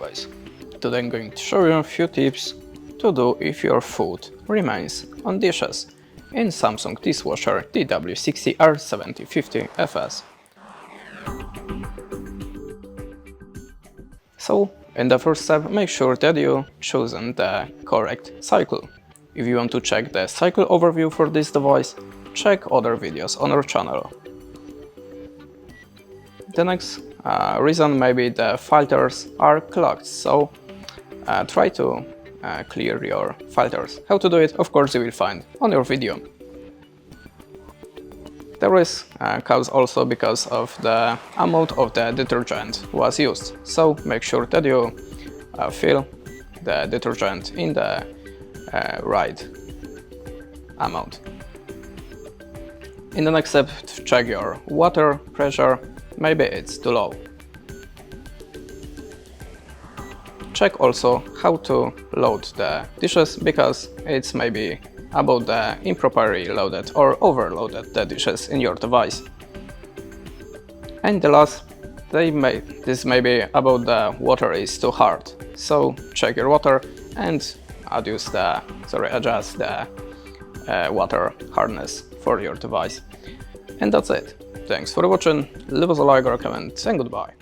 always. Today I'm going to show you a few tips to do if your food remains on dishes in Samsung Dishwasher DW60R7050FS. So, in the first step, make sure that you chosen the correct cycle. If you want to check the cycle overview for this device, check other videos on our channel. The next reason maybe the filters are clogged, so try to clear your filters. How to do it, of course, you will find on your video. The risk comes also because of the amount of the detergent was used, so make sure that you fill the detergent in the right amount. In the next step, check your water pressure, maybe it's too low. Check also how to load the dishes, because it's maybe about the improperly loaded or overloaded the dishes in your device. And the last, this may be about the water is too hard, so check your water and adjust the water hardness for your device. And that's it. Thanks for watching, leave us a like or a comment, and goodbye.